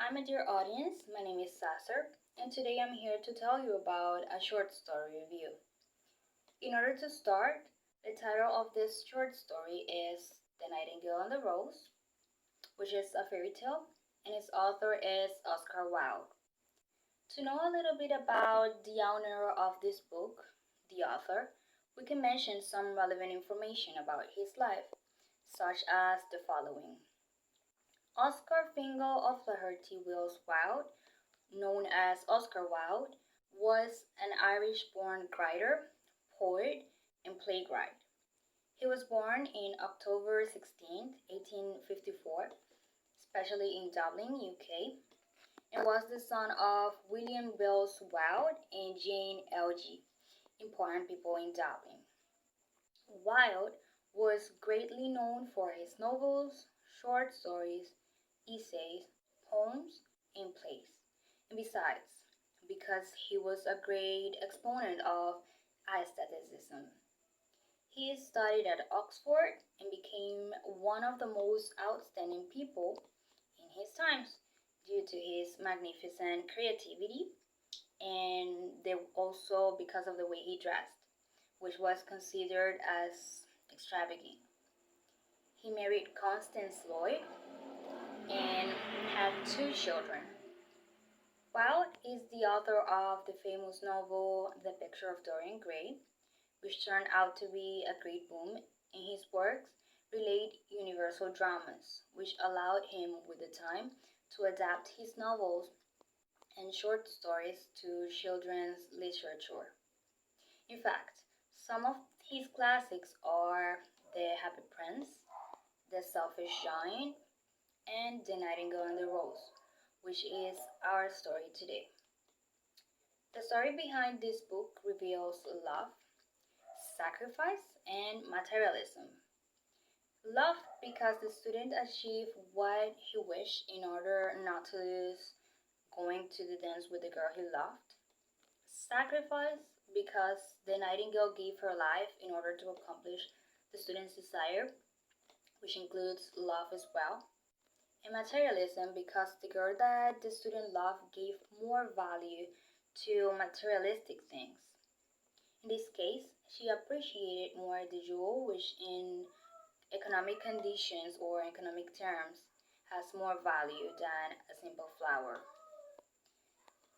Hi, my dear audience. My name is Sasser, and today I'm here to tell you about a short story review. In order to start, the title of this short story is The Nightingale and the Rose, which is a fairy tale, and its author is Oscar Wilde. To know a little bit about the owner of this book, the author, we can mention some relevant information about his life, such as the following. Oscar Fingal of Flaherty Wills Wilde, known as Oscar Wilde, was an Irish-born writer, poet, and playwright. He was born in October 16, 1854, especially in Dublin, UK, and was the son of William Wills Wilde and Jane Elgee, important people in Dublin. Wilde was greatly known for his novels, short stories, essays, poems, and plays. And besides, because he was a great exponent of aestheticism. He studied at Oxford and became one of the most outstanding people in his times due to his magnificent creativity and also because of the way he dressed, which was considered as extravagant. He married Constance Lloyd and had two children. Wilde is the author of the famous novel The Picture of Dorian Gray, which turned out to be a great boom, and his works relate universal dramas, which allowed him with the time to adapt his novels and short stories to children's literature. In fact, some of his classics are The Happy Prince, The Selfish Giant, and The Nightingale and the Rose, which is our story today. The story behind this book reveals love, sacrifice, and materialism. Love because the student achieved what he wished in order not to lose going to the dance with the girl he loved. Sacrifice because the nightingale gave her life in order to accomplish the student's desire, which includes love as well. And materialism because the girl that the student loved gave more value to materialistic things. In this case, she appreciated more the jewel, which in economic conditions or economic terms has more value than a simple flower.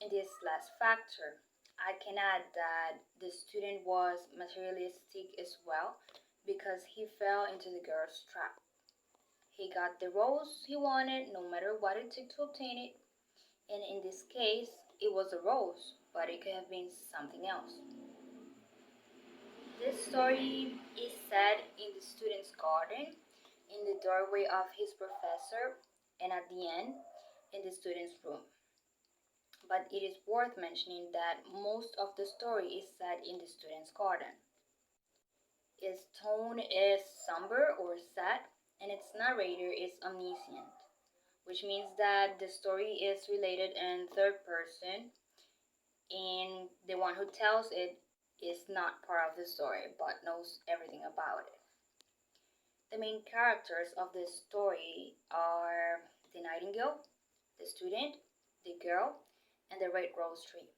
In this last factor, I can add that the student was materialistic as well because he fell into the girl's trap. He got the rose he wanted no matter what it took to obtain it, and in this case, it was a rose, but it could have been something else. This story is set in the student's garden, in the doorway of his professor, and at the end, in the student's room. But it is worth mentioning that most of the story is set in the student's garden. Its tone is somber or sad, and its narrator is omniscient, which means that the story is related in third person, and the one who tells it is not part of the story but knows everything about it. The main characters of this story are the nightingale, the student, the girl, and the red rose tree.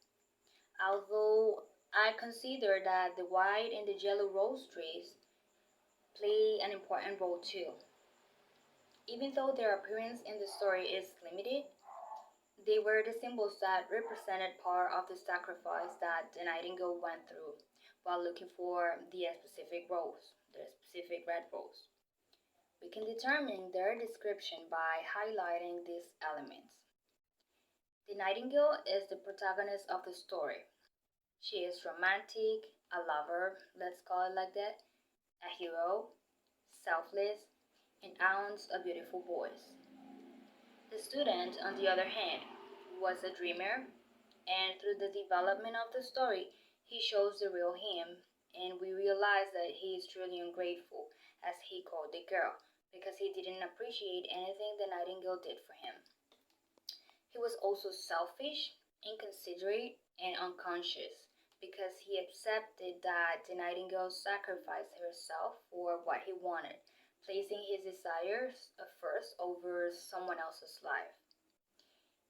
Although I consider that the white and the yellow rose trees play an important role too. Even though their appearance in the story is limited, they were the symbols that represented part of the sacrifice that the nightingale went through while looking for the specific rose, the specific red rose. We can determine their description by highlighting these elements. The nightingale is the protagonist of the story. She is romantic, a lover, let's call it like that, a hero, selfless, and owns a beautiful voice. The student, on the other hand, was a dreamer, and through the development of the story, he shows the real him, and we realize that he is truly ungrateful, as he called the girl, because he didn't appreciate anything the nightingale did for him. He was also selfish, inconsiderate, and unconscious, because he accepted that the nightingale sacrificed herself for what he wanted, placing his desires first over someone else's life.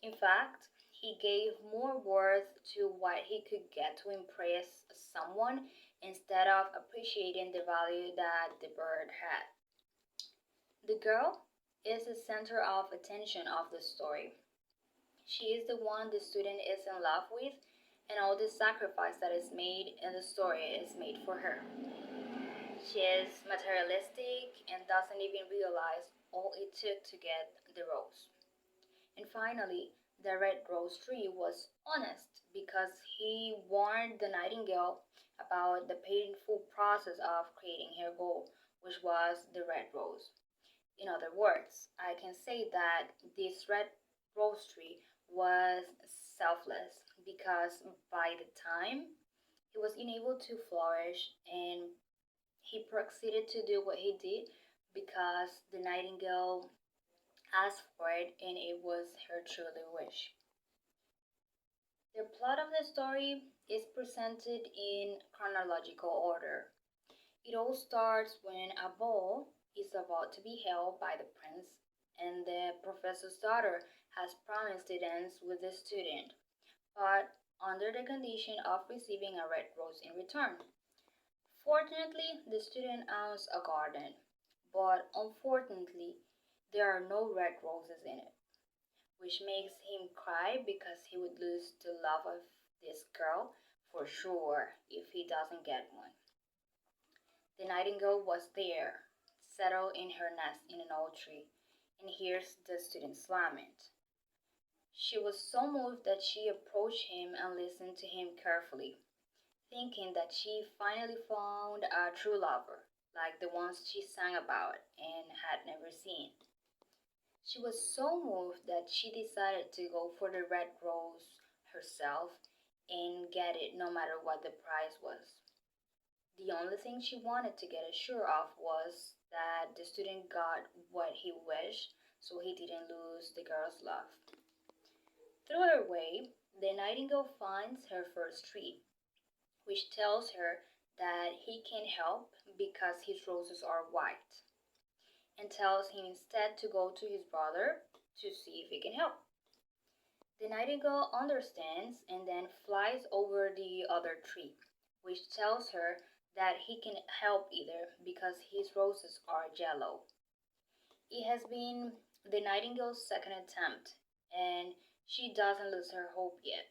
In fact, he gave more worth to what he could get to impress someone instead of appreciating the value that the bird had. The girl is the center of attention of the story. She is the one the student is in love with, and all the sacrifice that is made in the story is made for her. She is materialistic and doesn't even realize all it took to get the rose. And finally, the red rose tree was honest because he warned the nightingale about the painful process of creating her goal, which was the red rose. In other words, I can say that this red rose tree was selfless because by the time he was unable to flourish and he proceeded to do what he did because the nightingale asked for it and it was her truly wish. The plot of the story is presented in chronological order. It all starts when a ball is about to be held by the prince, and the professor's daughter has promised to dance with the student, but under the condition of receiving a red rose in return. Fortunately, the student owns a garden, but unfortunately, there are no red roses in it, which makes him cry because he would lose the love of this girl for sure if he doesn't get one. The nightingale was there, settled in her nest in an old tree, and hears the student's lament. She was so moved that she approached him and listened to him carefully, thinking that she finally found a true lover, like the ones she sang about and had never seen. She was so moved that she decided to go for the red rose herself and get it no matter what the price was. The only thing she wanted to get assured of was that the student got what he wished so he didn't lose the girl's love. Through her way, the nightingale finds her first tree, which tells her that he can help because his roses are white, and tells him instead to go to his brother to see if he can help. The nightingale understands and then flies over the other tree, which tells her that he can help either because his roses are yellow. It has been the nightingale's second attempt, and she doesn't lose her hope yet.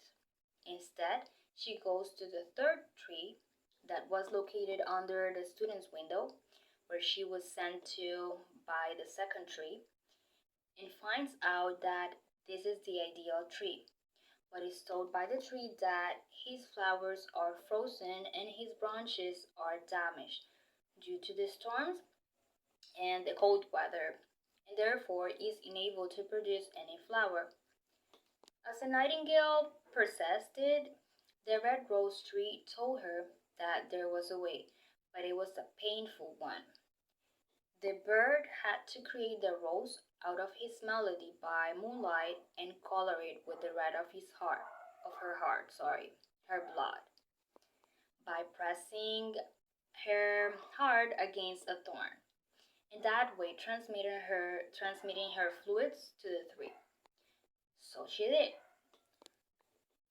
Instead, she goes to the third tree that was located under the student's window, where she was sent to by the second tree, and finds out that this is the ideal tree, but is told by the tree that his flowers are frozen and his branches are damaged due to the storms and the cold weather, and therefore is unable to produce any flower. As the nightingale persisted, the red rose tree told her that there was a way, but it was a painful one. The bird had to create the rose out of his melody by moonlight and color it with the red of his heart, her blood, by pressing her heart against a thorn. In that way, transmitting her fluids to the three. So she did.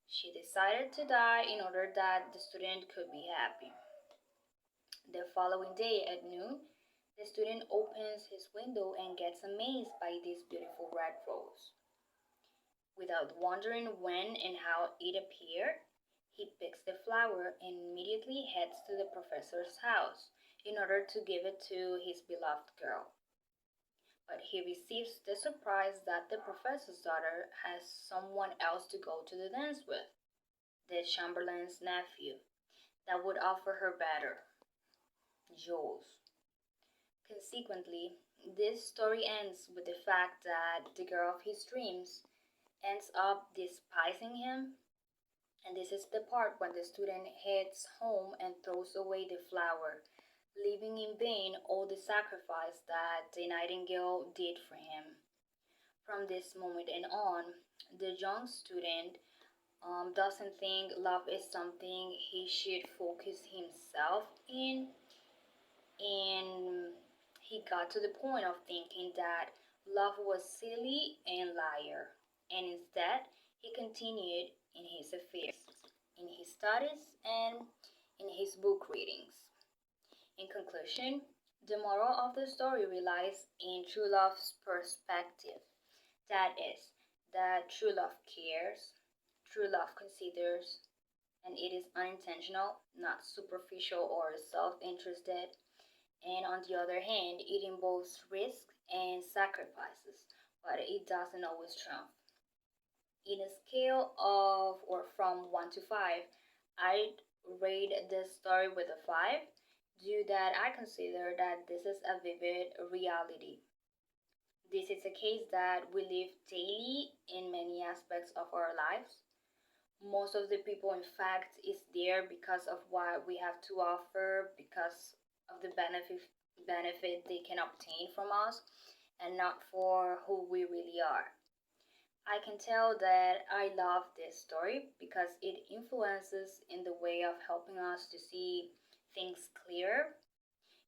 She decided to die in order that the student could be happy. The following day at noon, the student opens his window and gets amazed by this beautiful red rose. Without wondering when and how it appeared, he picks the flower and immediately heads to the professor's house in order to give it to his beloved girl. But he receives the surprise that the professor's daughter has someone else to go to the dance with, the chamberlain's nephew, that would offer her better, jewels. Consequently, this story ends with the fact that the girl of his dreams ends up despising him, and this is the part when the student heads home and throws away the flower, leaving in vain all the sacrifice that the nightingale did for him. From this moment and on, the young student doesn't think love is something he should focus himself in, and he got to the point of thinking that love was silly and liar. and instead he continued in his affairs, in his studies, and in his book readings. In conclusion, the moral of the story relies in true love's perspective. That is, that true love cares, true love considers, and it is unintentional, not superficial or self interested. And on the other hand, it involves risk and sacrifices, but it doesn't always trump. In a scale of or from 1 to 5, I'd rate this story with a 5 due that I consider that this is a vivid reality. This is a case that we live daily in many aspects of our lives. Most of the people, in fact, is there because of what we have to offer, because of the benefit they can obtain from us, and not for who we really are. I can tell that I love this story because it influences in the way of helping us to see things clear.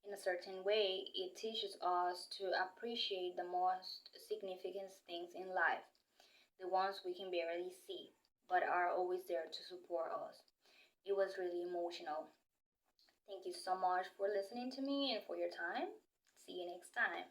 In a certain way, it teaches us to appreciate the most significant things in life, the ones we can barely see, but are always there to support us. It was really emotional. Thank you so much for listening to me and for your time. See you next time.